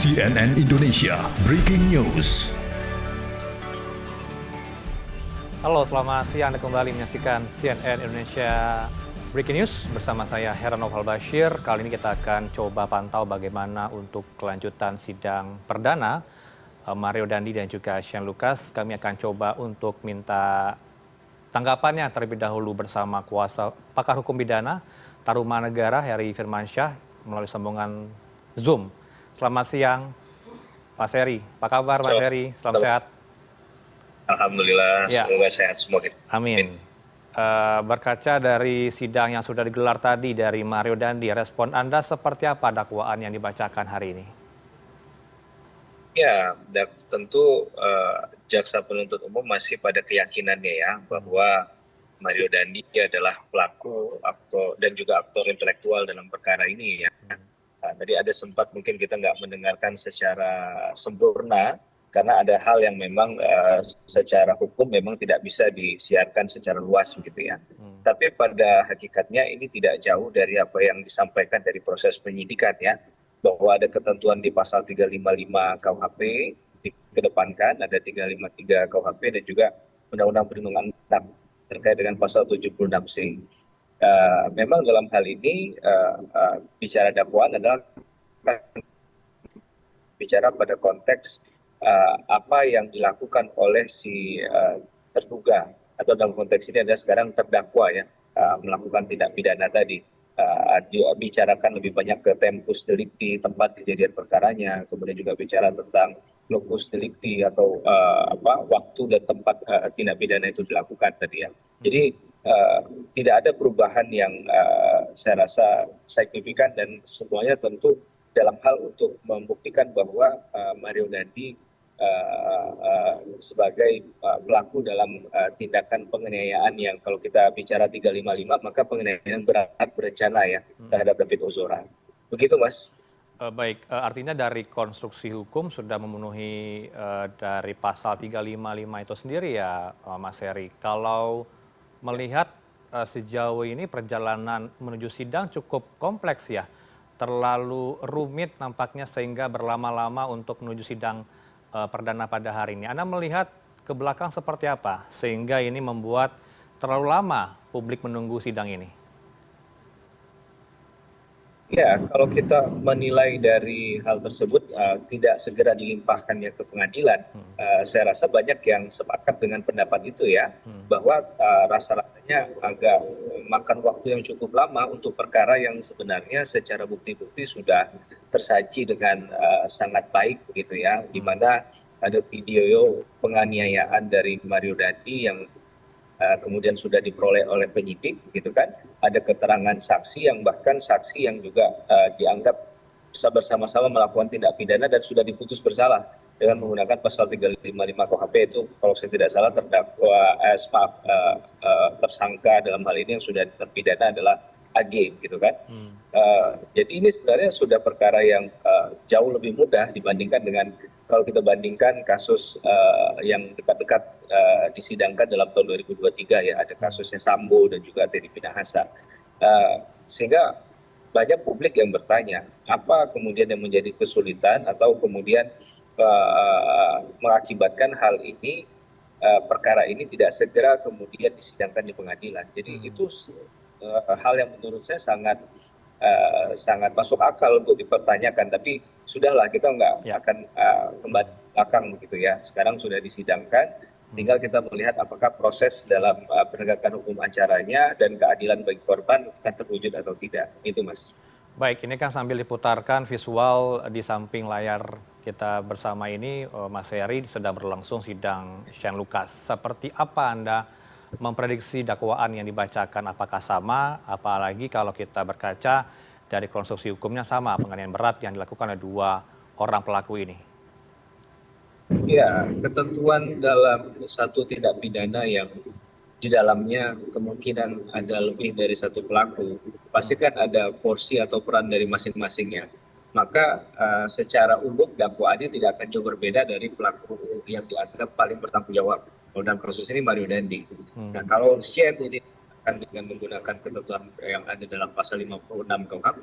CNN Indonesia Breaking News. Halo, selamat siang. Anda kembali menyaksikan CNN Indonesia Breaking News bersama saya Heranov Al-Bashir. Kali ini kita akan coba pantau bagaimana untuk kelanjutan sidang perdana Mario Dandi dan juga Shane Lucas. Kami akan coba untuk minta tanggapannya terlebih dahulu bersama kuasa pakar hukum pidana Tarumanegara Heri Firmansyah melalui sambungan Zoom. Selamat siang, Pak Heri. Apa kabar, Mas Heri? Selamat sehat. Alhamdulillah, Ya. semoga sehat semua. Amin. Berkaca dari sidang yang sudah digelar tadi dari Mario Dandi, respon Anda seperti apa dakwaan yang dibacakan hari ini? Ya, tentu jaksa penuntut umum masih pada keyakinannya ya bahwa Mario Dandi adalah pelaku aktor dan juga aktor intelektual dalam perkara ini ya. Tadi ada sempat mungkin kita nggak mendengarkan secara sempurna karena ada hal yang memang secara hukum memang tidak bisa disiarkan secara luas gitu ya. Tapi pada hakikatnya ini tidak jauh dari apa yang disampaikan dari proses penyidikan ya, bahwa ada ketentuan di pasal 355 KUHP dikedepankan, ada 353 KUHP dan juga Undang-Undang Perlindungan Anak terkait dengan pasal 76C. Memang dalam hal ini bicara dakwaan adalah bicara pada konteks apa yang dilakukan oleh si terduga atau dalam konteks ini adalah sekarang terdakwa ya melakukan tindak pidana tadi. Bicarakan lebih banyak ke tempus delicti, tempat kejadian perkaranya, kemudian juga bicara tentang locus delicti atau waktu dan tempat tindak pidana itu dilakukan tadi ya. Jadi tidak ada perubahan yang saya rasa signifikan dan semuanya tentu dalam hal untuk membuktikan bahwa Mario Dandi sebagai pelaku dalam tindakan penganiayaan yang kalau kita bicara 355 maka penganiayaan berat berencana ya terhadap David Ozora. Begitu Mas. Baik, artinya dari konstruksi hukum sudah memenuhi dari pasal 355 itu sendiri ya Mas Heri. Kalau melihat sejauh ini perjalanan menuju sidang cukup kompleks ya. Terlalu rumit nampaknya sehingga berlama-lama untuk menuju sidang perdana pada hari ini. Anda melihat ke belakang seperti apa sehingga ini membuat terlalu lama publik menunggu sidang ini? Ya, kalau kita menilai dari hal tersebut tidak segera dilimpahkannya ke pengadilan, saya rasa banyak yang sepakat dengan pendapat itu ya, bahwa rasa-rasanya agak makan waktu yang cukup lama untuk perkara yang sebenarnya secara bukti-bukti sudah tersaji dengan sangat baik begitu ya, di mana ada video penganiayaan dari Mario Dandi yang kemudian sudah diperoleh oleh penyidik gitu kan, ada keterangan saksi yang bahkan saksi yang juga dianggap bisa bersama-sama melakukan tindak pidana dan sudah diputus bersalah dengan menggunakan pasal 355 KUHP itu kalau saya tidak salah tersangka dalam hal ini yang sudah terpidana adalah AG gitu kan. Jadi ini sebenarnya sudah perkara yang jauh lebih mudah dibandingkan dengan kalau kita bandingkan kasus yang dekat-dekat disidangkan dalam tahun 2023 ya, ada kasusnya Sambo dan juga Teddy Minahasa. Sehingga banyak publik yang bertanya apa kemudian yang menjadi kesulitan atau kemudian mengakibatkan hal ini perkara ini tidak segera kemudian disidangkan di pengadilan. Jadi itu hal yang menurut saya sangat masuk akal untuk dipertanyakan, tapi sudahlah kita nggak akan kembali belakang begitu ya. Sekarang sudah disidangkan, tinggal kita melihat apakah proses dalam penegakan hukum acaranya dan keadilan bagi korban akan terwujud atau tidak. Itu Mas. Baik, ini kan sambil diputarkan visual di samping layar kita bersama ini, Mas Heri, sedang berlangsung sidang Shane Lucas. Seperti apa Anda memprediksi dakwaan yang dibacakan, apakah sama, apalagi kalau kita berkaca dari konstruksi hukumnya sama, penganiayaan berat yang dilakukan oleh dua orang pelaku ini? Ya, ketentuan dalam satu tindak pidana yang di dalamnya kemungkinan ada lebih dari satu pelaku, pasti kan ada porsi atau peran dari masing-masingnya. Maka secara umum dakwaannya tidak akan jauh berbeda dari pelaku yang dianggap paling bertanggung jawab. Dalam kasus ini Mario Dandi. Nah kalau Shane ini akan dengan menggunakan ketentuan yang ada dalam pasal 56 KUHP,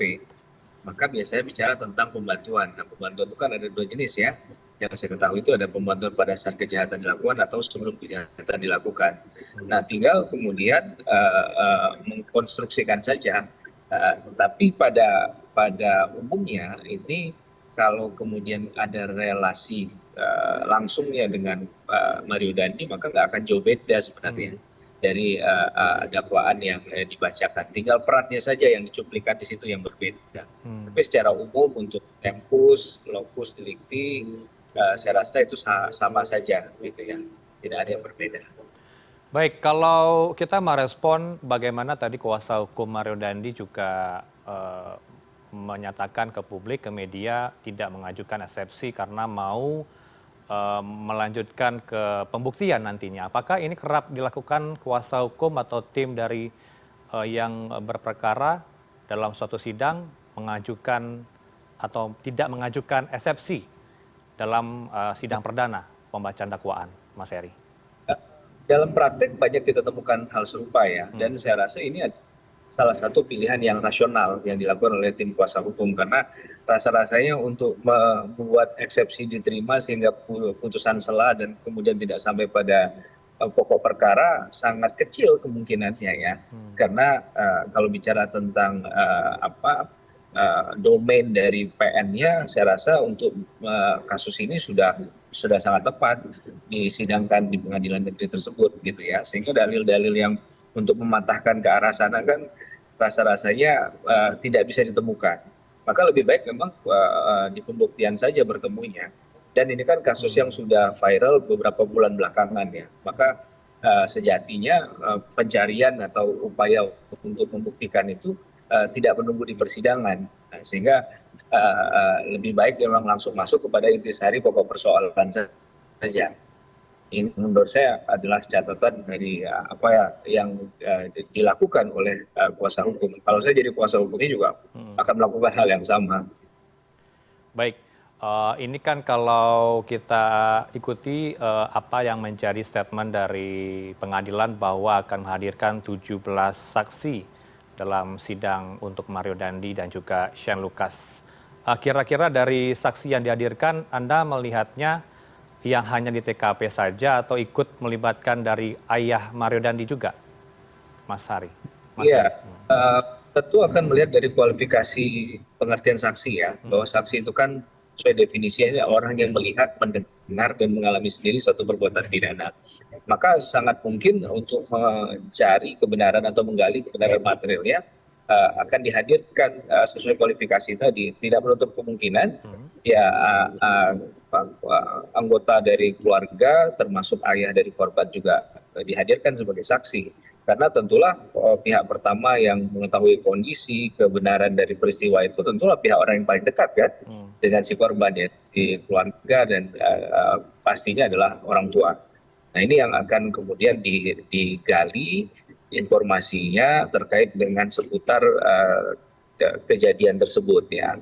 maka biasanya bicara tentang pembantuan. Nah, pembantuan itu kan ada dua jenis ya. Yang saya ketahui itu ada pembantuan pada saat kejahatan dilakukan atau sebelum kejahatan dilakukan. Nah, tinggal kemudian mengkonstruksikan saja. Tapi pada umumnya ini kalau kemudian ada relasi langsungnya dengan Mario Dandi, maka nggak akan jauh beda sebenarnya dari dakwaan yang dibacakan. Tinggal perannya saja yang dicuplikan di situ yang berbeda. Tapi secara umum untuk tempus, locus delicti, saya rasa itu sama saja, gitu ya. Tidak ada yang berbeda. Baik, kalau kita merespon bagaimana tadi kuasa hukum Mario Dandi juga menyatakan ke publik, ke media, tidak mengajukan eksepsi karena mau melanjutkan ke pembuktian nantinya. Apakah ini kerap dilakukan kuasa hukum atau tim dari yang berperkara dalam suatu sidang mengajukan atau tidak mengajukan eksepsi dalam sidang perdana pembacaan dakwaan, Mas Heri? Dalam praktek banyak kita temukan hal serupa ya, dan saya rasa ini salah satu pilihan yang rasional yang dilakukan oleh tim kuasa hukum, karena rasa-rasanya untuk membuat eksepsi diterima sehingga putusan sela dan kemudian tidak sampai pada pokok perkara sangat kecil kemungkinannya ya, karena kalau bicara tentang domain dari PN-nya, saya rasa untuk kasus ini sudah sangat tepat disidangkan di pengadilan negeri tersebut gitu ya, sehingga dalil-dalil yang untuk mematahkan ke arah sana kan rasa-rasanya tidak bisa ditemukan. Maka lebih baik memang di pembuktian saja bertemunya. Dan ini kan kasus yang sudah viral beberapa bulan belakangan ya. Maka sejatinya pencarian atau upaya untuk membuktikan itu tidak menunggu di persidangan. Nah, sehingga lebih baik memang langsung masuk kepada intisari pokok persoalan saja. Ini menurut saya adalah catatan dari apa yang dilakukan oleh kuasa hukum. Kalau saya jadi kuasa hukumnya juga akan melakukan hal yang sama. Baik, ini kan kalau kita ikuti apa yang menjadi statement dari pengadilan bahwa akan menghadirkan 17 saksi dalam sidang untuk Mario Dandi dan juga Shane Lucas. Kira-kira dari saksi yang dihadirkan, Anda melihatnya yang hanya di TKP saja atau ikut melibatkan dari ayah Mario Dandi juga, Mas Hari? Iya, tentu akan melihat dari kualifikasi pengertian saksi ya, bahwa saksi itu kan sesuai definisinya orang yang melihat, mendengar, dan mengalami sendiri suatu perbuatan pidana. Maka sangat mungkin untuk mencari kebenaran atau menggali kebenaran materialnya akan dihadirkan sesuai kualifikasi tadi. Tidak menutup kemungkinan ya anggota dari keluarga termasuk ayah dari korban juga dihadirkan sebagai saksi, karena tentulah pihak pertama yang mengetahui kondisi kebenaran dari peristiwa itu tentulah pihak orang yang paling dekat kan dengan si korban, ya di keluarga, dan pastinya adalah orang tua. Nah, ini yang akan kemudian digali informasinya terkait dengan seputar kejadian tersebut ya.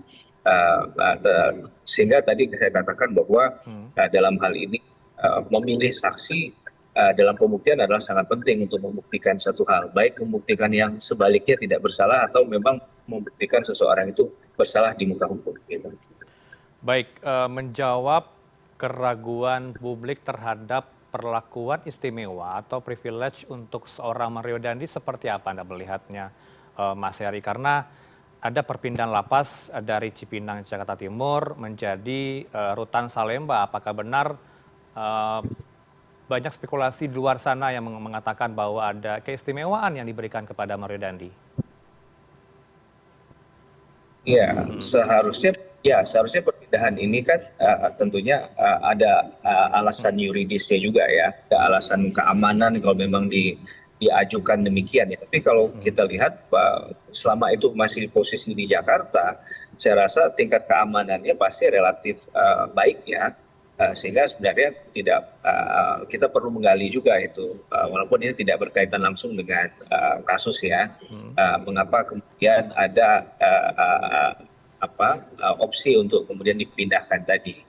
Sehingga tadi saya katakan bahwa dalam hal ini memilih saksi dalam pembuktian adalah sangat penting untuk membuktikan satu hal, baik membuktikan yang sebaliknya tidak bersalah atau memang membuktikan seseorang itu bersalah di muka hukum. Gitu. Baik, menjawab keraguan publik terhadap perlakuan istimewa atau privilege untuk seorang Mario Dandi seperti apa Anda melihatnya, Mas Heri? Karena ada perpindahan lapas dari Cipinang, Jakarta Timur menjadi Rutan Salemba. Apakah benar banyak spekulasi di luar sana yang mengatakan bahwa ada keistimewaan yang diberikan kepada Mario Dandi? Iya, seharusnya perpindahan ini kan tentunya ada alasan yuridisnya juga ya, ada alasan keamanan kalau memang diajukan demikian ya. Tapi kalau kita lihat selama itu masih posisi di Jakarta, saya rasa tingkat keamanannya pasti relatif baik ya. Sehingga sebenarnya tidak kita perlu menggali juga itu, walaupun ini tidak berkaitan langsung dengan kasus ya, mengapa kemudian ada opsi untuk kemudian dipindahkan tadi.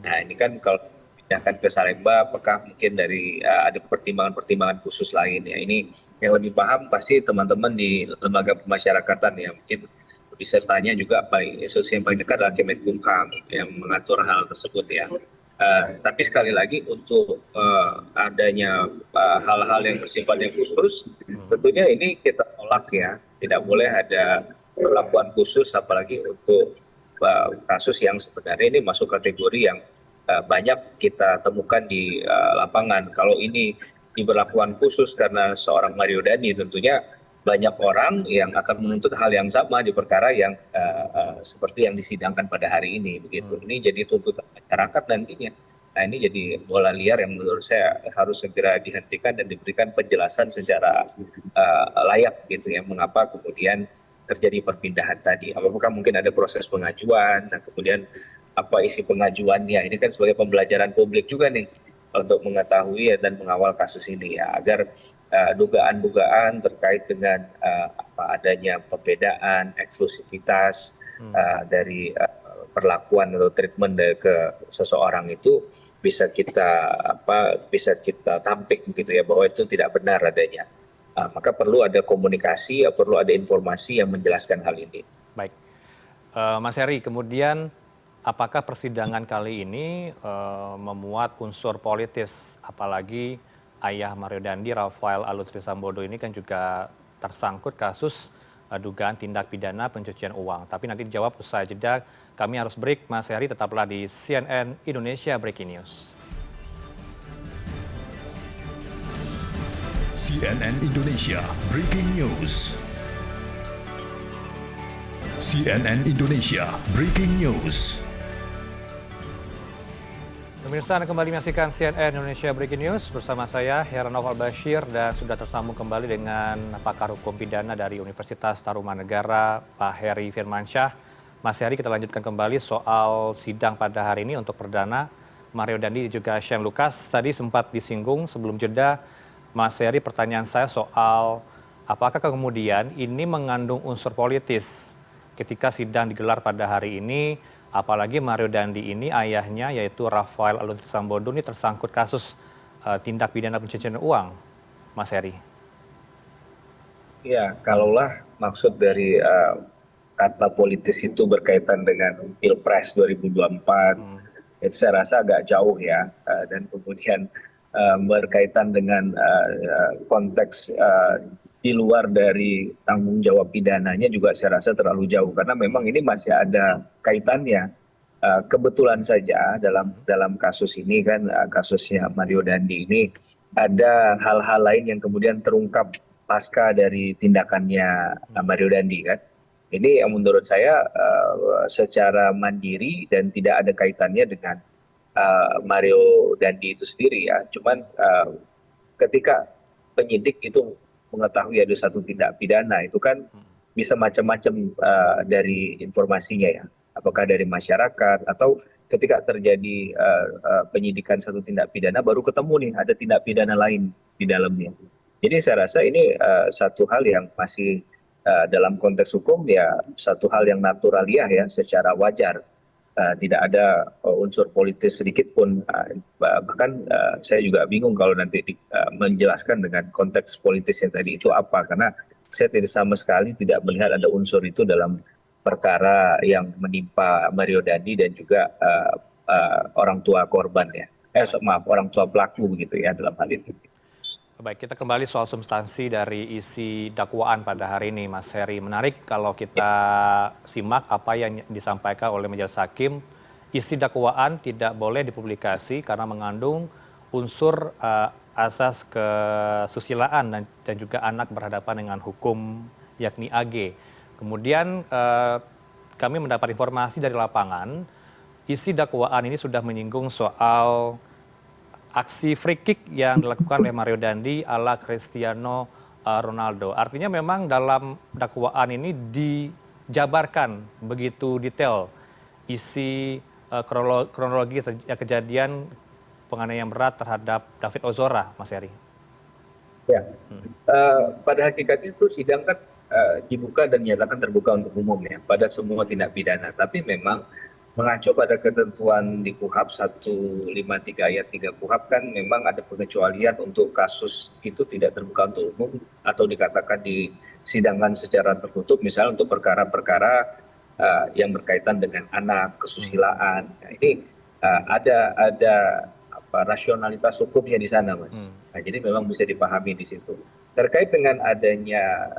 Nah, ini kan kalau dipindahkan ke Salemba, apakah mungkin dari ada pertimbangan-pertimbangan khusus lain ya. Ini yang lebih paham pasti teman-teman di lembaga pemasyarakatan ya, mungkin disertanya juga institusi yang paling dekat adalah Kemenkumham yang mengatur hal tersebut ya. Tapi sekali lagi untuk adanya hal-hal yang bersifatnya khusus, tentunya ini kita tolak ya. Tidak boleh ada perlakuan khusus, apalagi untuk kasus yang sebenarnya ini masuk kategori yang banyak kita temukan di lapangan. Kalau ini diberlakukan khusus karena seorang Mario Dandi, tentunya banyak orang yang akan menuntut hal yang sama di perkara yang seperti yang disidangkan pada hari ini. Begitu. Ini jadi tuntutan masyarakat nantinya. Nah ini jadi bola liar yang menurut saya harus segera dihentikan dan diberikan penjelasan secara layak gitu ya. Mengapa kemudian terjadi perpindahan tadi? Apakah mungkin ada proses pengajuan? Nah kemudian apa isi pengajuannya? Ini kan sebagai pembelajaran publik juga nih untuk mengetahui dan mengawal kasus ini ya, agar dugaan-dugaan terkait dengan adanya perbedaan, eksklusivitas dari perlakuan atau treatment ke seseorang itu bisa kita tampik begitu ya, bahwa itu tidak benar adanya. Maka perlu ada komunikasi, perlu ada informasi yang menjelaskan hal ini. Baik, Mas Heri, kemudian apakah persidangan kali ini memuat unsur politis, apalagi ayah Mario Dandi, Rafael Alun Trisambodo ini kan juga tersangkut kasus dugaan tindak pidana pencucian uang. Tapi nanti dijawab usai jeda. Kami harus break. Mas Heri tetaplah di CNN Indonesia Breaking News. CNN Indonesia Breaking News. CNN Indonesia Breaking News. Pemirsa, Anda kembali menyaksikan CNN Indonesia Breaking News bersama saya Heranov Al-Bashir, dan sudah tersambung kembali dengan pakar hukum pidana dari Universitas Tarumanegara, Pak Heri Firmansyah. Mas Heri, kita lanjutkan kembali soal sidang pada hari ini untuk perdana Mario Dandi dan juga Shane Lucas. Tadi sempat disinggung sebelum jeda, Mas Heri, pertanyaan saya soal apakah kemudian ini mengandung unsur politis ketika sidang digelar pada hari ini. Apalagi Mario Dandi ini ayahnya yaitu Rafael Alun Trisambodo ini tersangkut kasus tindak pidana pencucian uang, Mas Heri. Ya, kalaulah maksud dari kata politis itu berkaitan dengan Pilpres 2024, itu saya rasa agak jauh ya, dan kemudian berkaitan dengan konteks di luar dari tanggung jawab pidananya juga saya rasa terlalu jauh, karena memang ini masih ada kaitannya. Kebetulan saja dalam kasus ini kan, kasusnya Mario Dandi ini ada hal-hal lain yang kemudian terungkap pasca dari tindakannya Mario Dandi kan. Ini yang menurut saya secara mandiri dan tidak ada kaitannya dengan Mario Dandi itu sendiri ya. Cuman ketika penyidik itu mengetahui ada satu tindak pidana, itu kan bisa macam-macam dari informasinya ya. Apakah dari masyarakat atau ketika terjadi penyidikan satu tindak pidana baru ketemu nih ada tindak pidana lain di dalamnya. Jadi saya rasa ini satu hal yang masih dalam konteks hukum ya satu hal yang naturaliah ya, secara wajar. Tidak ada unsur politis sedikit pun, bahkan saya juga bingung kalau nanti menjelaskan dengan konteks politis yang tadi itu apa, karena saya tidak sama sekali tidak melihat ada unsur itu dalam perkara yang menimpa Mario Dandi dan juga orang tua korban ya, orang tua pelaku begitu ya dalam hal ini. Baik, kita kembali soal substansi dari isi dakwaan pada hari ini, Mas Heri. Menarik kalau kita simak apa yang disampaikan oleh majelis hakim. Isi dakwaan tidak boleh dipublikasi karena mengandung unsur asas kesusilaan dan juga anak berhadapan dengan hukum, yakni AG. Kemudian kami mendapat informasi dari lapangan, isi dakwaan ini sudah menyinggung soal aksi free kick yang dilakukan oleh Mario Dandi ala Cristiano Ronaldo. Artinya memang dalam dakwaan ini dijabarkan begitu detail isi kronologi kejadian penganiayaan berat terhadap David Ozora, Mas Heri. Ya, pada hakikatnya itu sidang kan dibuka dan dinyatakan terbuka untuk umum ya pada semua tindak pidana. Tapi memang mengacu pada ketentuan di KUHP 153 ayat 3 KUHP kan memang ada pengecualian untuk kasus itu tidak terbuka untuk umum atau dikatakan persidangan secara tertutup, misalnya untuk perkara-perkara yang berkaitan dengan anak, kesusilaan. Nah, ini ada rasionalitas hukumnya di sana, Mas. Nah, jadi memang bisa dipahami di situ. Terkait dengan adanya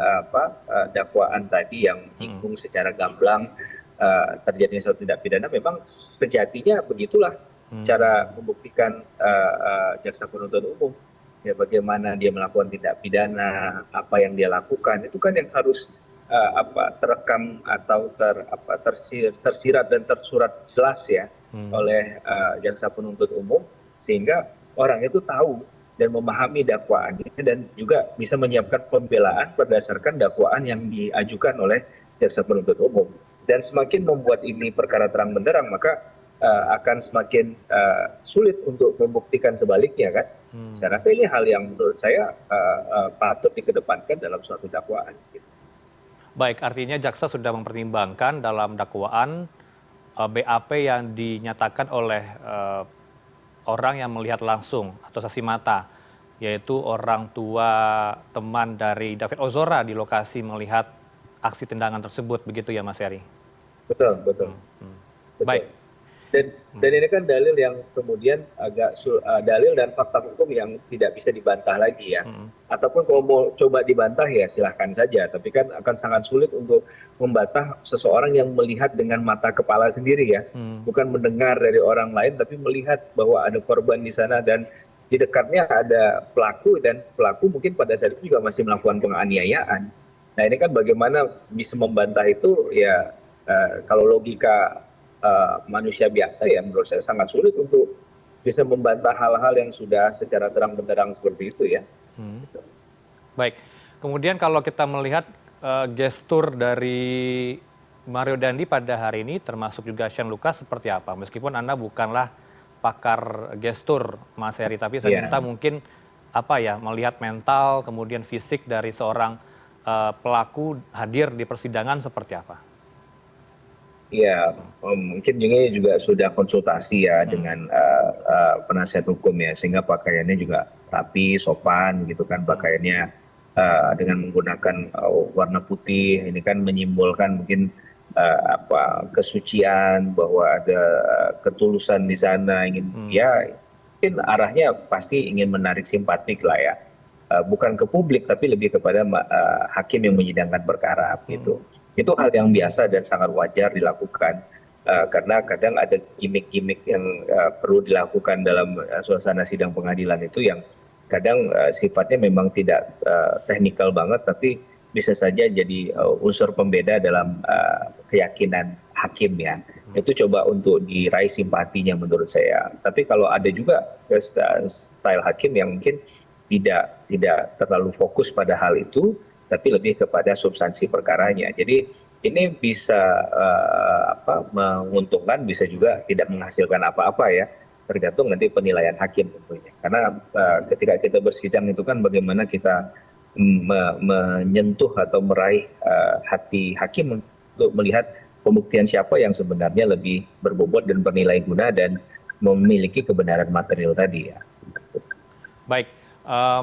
dakwaan tadi yang menyinggung secara gamblang terjadinya suatu tindak pidana, memang sejatinya begitulah cara membuktikan jaksa penuntut umum. Ya, bagaimana dia melakukan tindak pidana, apa yang dia lakukan, itu kan yang harus terekam atau tersirat dan tersurat jelas ya oleh jaksa penuntut umum, sehingga orang itu tahu dan memahami dakwaannya dan juga bisa menyiapkan pembelaan berdasarkan dakwaan yang diajukan oleh jaksa penuntut umum. Dan semakin membuat ini perkara terang benderang, maka akan semakin sulit untuk membuktikan sebaliknya kan. Saya rasa ini hal yang menurut saya patut dikedepankan dalam suatu dakwaan. Baik, artinya jaksa sudah mempertimbangkan dalam dakwaan BAP yang dinyatakan oleh orang yang melihat langsung atau saksi mata, yaitu orang tua teman dari David Ozora di lokasi melihat aksi tendangan tersebut, begitu ya Mas Heri? Betul, betul. Baik. Dan ini kan dalil yang kemudian dalil dan fakta hukum yang tidak bisa dibantah lagi ya. Ataupun kalau mau coba dibantah ya silahkan saja. Tapi kan akan sangat sulit untuk membantah seseorang yang melihat dengan mata kepala sendiri ya. Bukan mendengar dari orang lain, tapi melihat bahwa ada korban di sana dan di dekatnya ada pelaku, dan pelaku mungkin pada saat itu juga masih melakukan penganiayaan. Nah ini kan bagaimana bisa membantah itu ya, kalau logika manusia biasa ya menurut saya sangat sulit untuk bisa membantah hal-hal yang sudah secara terang benderang seperti itu ya. Baik, kemudian kalau kita melihat gestur dari Mario Dandi pada hari ini termasuk juga Shane Lucas seperti apa? Meskipun Anda bukanlah pakar gestur Mas Heri, tapi saya minta mungkin melihat mental kemudian fisik dari seorang pelaku hadir di persidangan seperti apa? Ya, mungkin juga sudah konsultasi ya dengan penasihat hukum ya, sehingga pakaiannya juga rapi, sopan gitu kan, pakaiannya dengan menggunakan warna putih. Ini kan menyimbolkan mungkin kesucian, bahwa ada ketulusan di sana, ingin ya mungkin arahnya pasti ingin menarik simpatik lah ya, bukan ke publik tapi lebih kepada hakim yang menyidangkan perkara gitu. Itu hal yang biasa dan sangat wajar dilakukan, karena kadang ada gimmick-gimmick yang perlu dilakukan dalam suasana sidang pengadilan itu yang kadang sifatnya memang tidak teknikal banget, tapi bisa saja jadi unsur pembeda dalam keyakinan hakim ya. Itu coba untuk diraih simpatinya menurut saya. Tapi kalau ada juga style hakim yang mungkin tidak terlalu fokus pada hal itu, tapi lebih kepada substansi perkaranya. Jadi ini bisa menguntungkan, bisa juga tidak menghasilkan apa-apa ya, tergantung nanti penilaian hakim tentunya. Karena ketika kita bersidang itu kan bagaimana kita menyentuh atau meraih hati hakim untuk melihat pembuktian siapa yang sebenarnya lebih berbobot dan bernilai guna dan memiliki kebenaran material tadi ya. Baik.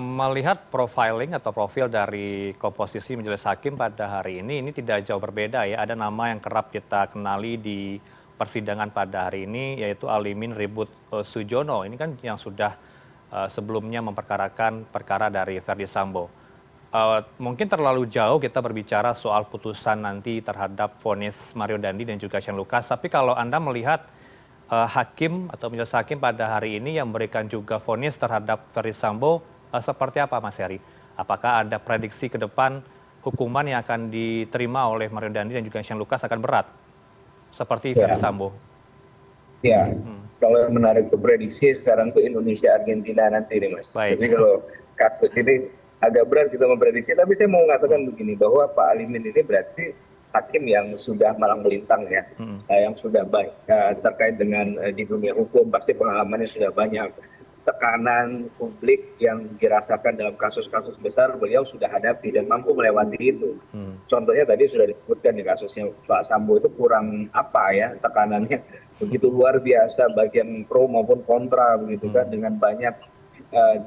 Melihat profiling atau profil dari komposisi majelis hakim pada hari ini tidak jauh berbeda ya. Ada nama yang kerap kita kenali di persidangan pada hari ini, yaitu Alimin Ribut Sujono. Ini kan yang sudah sebelumnya memperkarakan perkara dari Verdi Sambo. Mungkin terlalu jauh kita berbicara soal putusan nanti terhadap vonis Mario Dandi dan juga Shane Lucas. Tapi kalau Anda melihat hakim atau majelis hakim pada hari ini yang memberikan juga vonis terhadap Verdi Sambo, seperti apa Mas Heri? Apakah ada prediksi ke depan hukuman yang akan diterima oleh Mario Dandi dan juga Shane Lucas akan berat seperti Verdi Sambo? Ya, kalau menarik ke prediksi sekarang tuh Indonesia Argentina nanti nih Mas. Baik. Jadi kalau kasus ini agak berat kita memprediksi, tapi saya mau mengatakan begini, bahwa Pak Alimin ini berarti hakim yang sudah malang melintang ya, yang sudah baik terkait dengan di dunia hukum, pasti pengalamannya sudah banyak. Tekanan publik yang dirasakan dalam kasus-kasus besar beliau sudah hadapi dan mampu melewati itu. Contohnya tadi sudah disebutkan di kasusnya Pak Sambo itu kurang tekanannya begitu luar biasa, bagian pro maupun kontra begitu kan, dengan banyak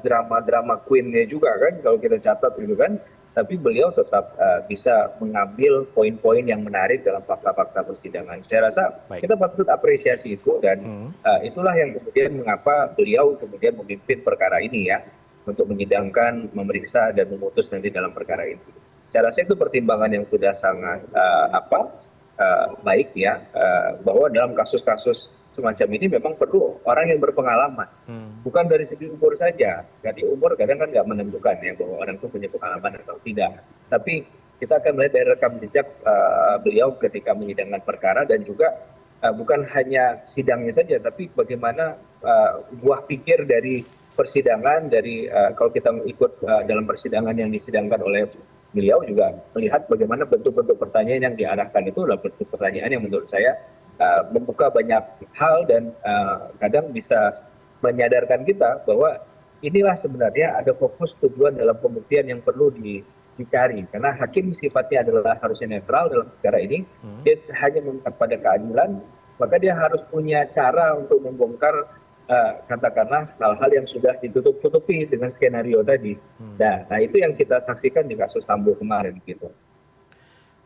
drama-drama queen-nya juga kan kalau kita catat gitu kan. tapi beliau tetap bisa mengambil poin-poin yang menarik dalam fakta-fakta persidangan. Saya rasa Baik. kita patut apresiasi itu, dan itulah yang kemudian mengapa beliau kemudian memimpin perkara ini ya, untuk menyidangkan, memeriksa, dan memutus nanti dalam perkara ini. Saya rasa itu pertimbangan yang sudah sangat baik ya, bahwa dalam kasus-kasus semacam ini memang perlu orang yang berpengalaman, bukan dari segi umur saja. Jadi umur kadang kan nggak menentukan ya bahwa orang itu punya pengalaman atau tidak. Tapi kita akan melihat dari rekam jejak beliau ketika menyidangkan perkara, dan juga bukan hanya sidangnya saja, tapi bagaimana buah pikir dari persidangan, dari kalau kita ikut dalam persidangan yang disidangkan oleh beliau, juga melihat bagaimana bentuk-bentuk pertanyaan yang diarahkan itu adalah bentuk pertanyaan yang menurut saya membuka banyak hal, dan kadang bisa menyadarkan kita bahwa inilah sebenarnya ada fokus tujuan dalam pembuktian yang perlu dicari. Karena hakim sifatnya adalah harusnya netral dalam perkara ini, dia hanya memihak pada keadilan, maka dia harus punya cara untuk membongkar katakanlah hal-hal yang sudah ditutup-tutupi dengan skenario tadi. Nah itu yang kita saksikan di kasus Sambo kemarin gitu.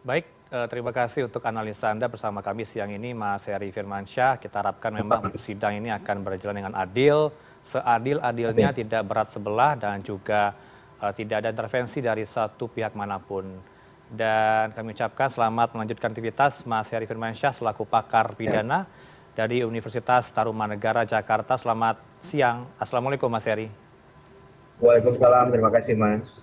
Baik, terima kasih untuk analisa Anda bersama kami siang ini, Mas Heri Firmansyah. Kita harapkan memang sidang ini akan berjalan dengan adil, seadil-adilnya, tidak berat sebelah, dan juga tidak ada intervensi dari satu pihak manapun. Dan kami ucapkan selamat melanjutkan aktivitas Mas Heri Firmansyah selaku pakar pidana dari Universitas Tarumanegara Jakarta. Selamat siang. Assalamualaikum Mas Heri. Waalaikumsalam, terima kasih Mas.